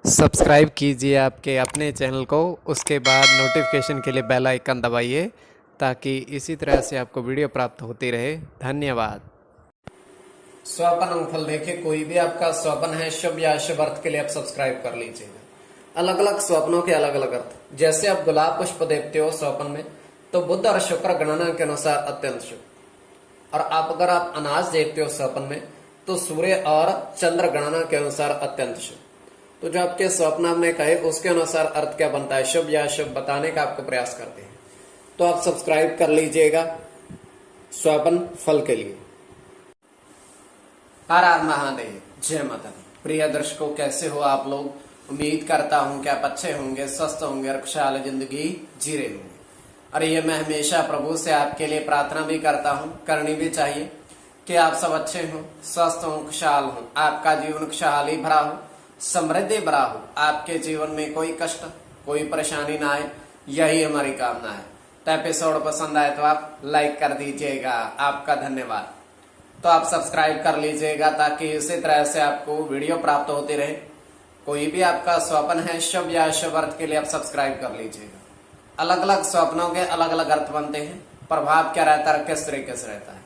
Subscribe कीजिए आपके अपने चैनल को, उसके बाद नोटिफिकेशन के लिए बेल आइकन दबाइए ताकि इसी तरह से आपको वीडियो प्राप्त होती रहे। धन्यवाद। स्वपन अंगफल देखिए, कोई भी आपका स्वपन है शुभ या अशुभ अर्थ के लिए आप सब्सक्राइब कर लीजिएगा। अलग अलग स्वप्नों के अलग अलग अर्थ। जैसे आप गुलाब पुष्प देखते हो स्वपन में, तो बुध और शुक्र गणना के अनुसार अत्यंत शुभ। और अगर आप अनाज देखते हो स्वप्न में, तो सूर्य और चंद्र गणना के अनुसार अत्यंत शुभ। तो जो आपके स्वप्न में कहे उसके अनुसार अर्थ क्या बनता है, शुभ या अशुभ बताने का आपको प्रयास करते हैं। तो आप सब्सक्राइब कर लीजिएगा स्वपन फल के लिए। हर हर महादेव, जय माता दी। प्रिय दर्शकों, कैसे हो आप लोग? उम्मीद करता हूं कि आप अच्छे होंगे, स्वस्थ होंगे और खुशहाल जिंदगी जी रहे होंगे। और ये मैं हमेशा प्रभु से आपके लिए प्रार्थना भी करता हूं, करनी भी चाहिए कि आप सब अच्छे हो, स्वस्थ हो, खुशहाल हो, आपका जीवन खुशहाली भरा हो, समृद्धि भरा हो, आपके जीवन में कोई कष्ट कोई परेशानी ना आए, यही हमारी कामना है। तो एपिसोड पसंद आए तो आप लाइक कर दीजिएगा, आपका धन्यवाद। तो आप सब्सक्राइब कर लीजिएगा ताकि इसी तरह से आपको वीडियो प्राप्त होती रहे। कोई भी आपका स्वप्न है शुभ या अशुभ अर्थ के लिए आप सब्सक्राइब कर लीजिएगा। अलग अलग स्वप्नों के अलग अलग अर्थ बनते हैं, प्रभाव क्या रहता है, किस तरीके से रहता है।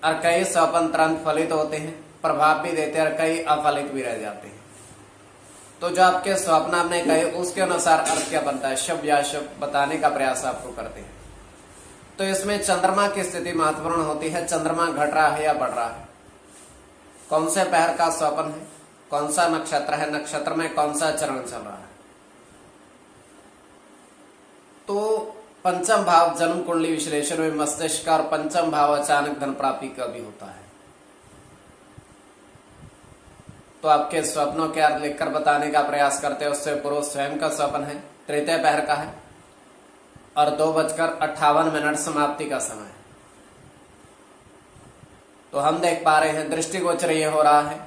और कई स्वप्न तुरंत फलित होते हैं, प्रभाव भी देते हैं, और कई अफलित भी रह जाते हैं। तो जो आपके स्वप्न आपने कहे उसके अनुसार अर्थ क्या बनता है, शुभ या अशुभ बताने का प्रयास आपको करते हैं। तो इसमें चंद्रमा की स्थिति महत्वपूर्ण होती है। चंद्रमा घट रहा है या बढ़ रहा है, कौन से पहर का स्वप्न है, कौन सा नक्षत्र है, नक्षत्र में कौन सा चरण चल रहा है। तो पंचम भाव जन्म कुंडली विश्लेषण में मस्तिष्क का और पंचम भाव अचानक धन प्राप्ति का भी होता है। तो आपके स्वप्नों के अर्थ लिखकर बताने का प्रयास करते हैं। उससे पूर्व स्वयं का स्वप्न है, तृतीय पहर का है और 2:58 समाप्ति का समय है। तो हम देख पा रहे हैं दृष्टिगोचर ये हो रहा है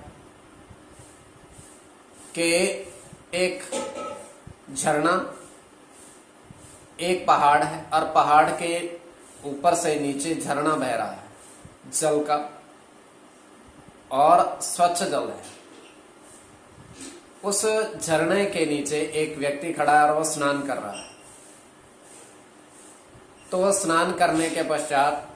कि एक झरना, एक पहाड़ है और पहाड़ के ऊपर से नीचे झरना बह रहा है जल का, और स्वच्छ जल है। उस झरने के नीचे एक व्यक्ति खड़ा है और वो स्नान कर रहा है। तो वह स्नान करने के पश्चात,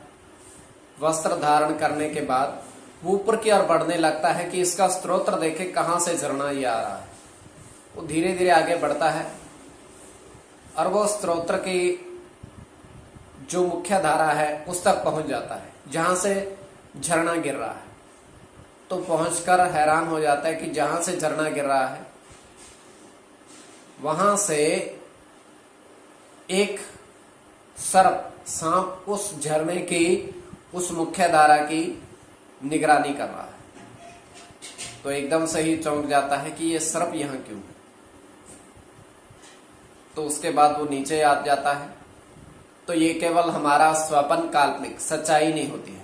वस्त्र धारण करने के बाद वो ऊपर की ओर बढ़ने लगता है कि इसका स्रोत देखे कहां से झरना ये आ रहा है। वो धीरे धीरे आगे बढ़ता है और वो स्रोत की जो मुख्य धारा है उस तक पहुंच जाता है जहां से झरना गिर रहा है। तो पहुंचकर हैरान हो जाता है कि जहां से झरना गिर रहा है वहां से एक सर्प, सांप उस झरने की, उस मुख्य धारा की निगरानी कर रहा है। तो एकदम से ही चौंक जाता है कि ये सर्प यहां क्यों है। तो उसके बाद वो नीचे आ जाता है। तो ये केवल हमारा स्वप्न, काल्पनिक, सच्चाई नहीं होती है।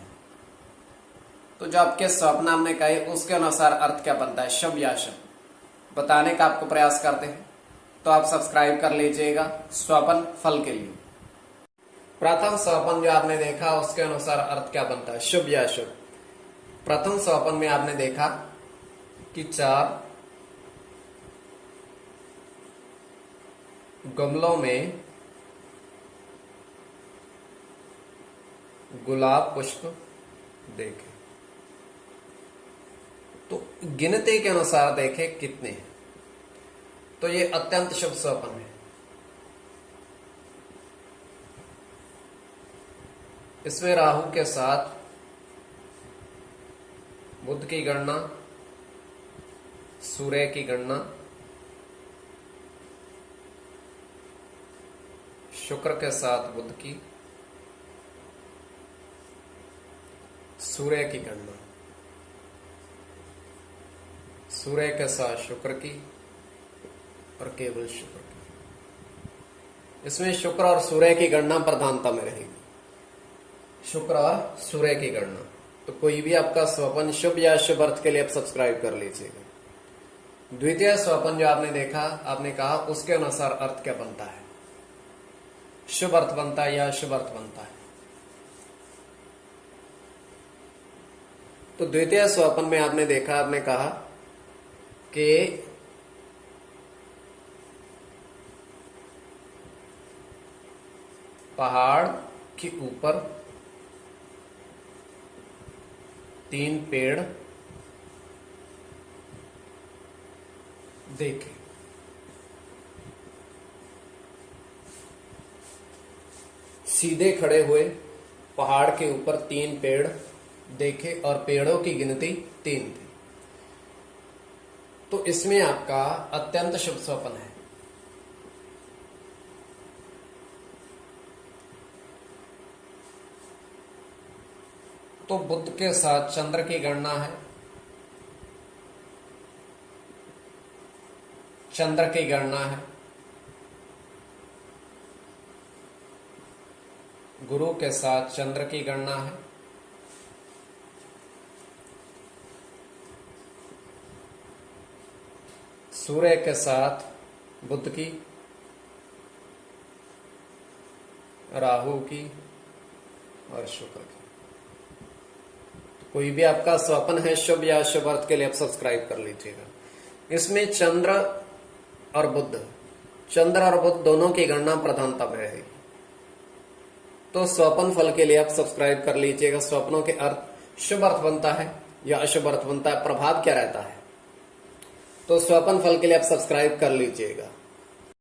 तो जो आपके स्वप्न हमने कहे उसके अनुसार अर्थ क्या बनता है, शुभ या अशुभ बताने का आपको प्रयास करते हैं। तो आप सब्सक्राइब कर लीजिएगा स्वप्न फल के लिए। प्रथम स्वप्न जो आपने देखा उसके अनुसार अर्थ क्या बनता है, शुभ या अशुभ। प्रथम स्वप्न में आपने देखा कि 4 गमलों में गुलाब पुष्प देखे। तो गिनती के अनुसार देखे कितने हैं। तो ये अत्यंत शुभ स्वप्न है। इसमें राहु के साथ बुध की गणना, सूर्य की गणना, शुक्र के साथ बुध की, सूर्य की गणना, सूर्य के साथ शुक्र की और केवल शुक्र की। इसमें शुक्र और सूर्य की गणना प्रधानता में रहेगी, शुक्र और सूर्य की गणना। तो कोई भी आपका स्वप्न शुभ या अशुभ अर्थ के लिए आप सब्सक्राइब कर लीजिएगा। द्वितीय स्वप्न जो आपने देखा, आपने कहा उसके अनुसार अर्थ क्या बनता है, शुभ अर्थ बनता है या अशुभ अर्थ बनता है। तो द्वितीय स्वप्न में आपने देखा, आपने कहा कि पहाड़ के ऊपर 3 पेड़ देखे। सीधे खड़े हुए पहाड़ के ऊपर 3 पेड़ देखे और पेड़ों की गिनती 3 थी। तो इसमें आपका अत्यंत शुभ स्वप्न है। तो बुध के साथ चंद्र की गणना है। चंद्र की गणना है। गुरु के साथ चंद्र की गणना है। सूर्य के साथ बुध की, राहु की और शुक्र की। कोई भी आपका स्वप्न है शुभ या अशुभ अर्थ के लिए आप सब्सक्राइब कर लीजिएगा। इसमें चंद्र और बुध, चंद्र और बुध दोनों की गणना प्रधानता में रहेगी। तो स्वप्न फल के लिए आप सब्सक्राइब कर लीजिएगा। स्वप्नों के अर्थ शुभ अर्थ बनता है या अशुभ अर्थ बनता है, प्रभाव क्या रहता है। तो स्वप्न फल के लिए आप सब्सक्राइब कर लीजिएगा।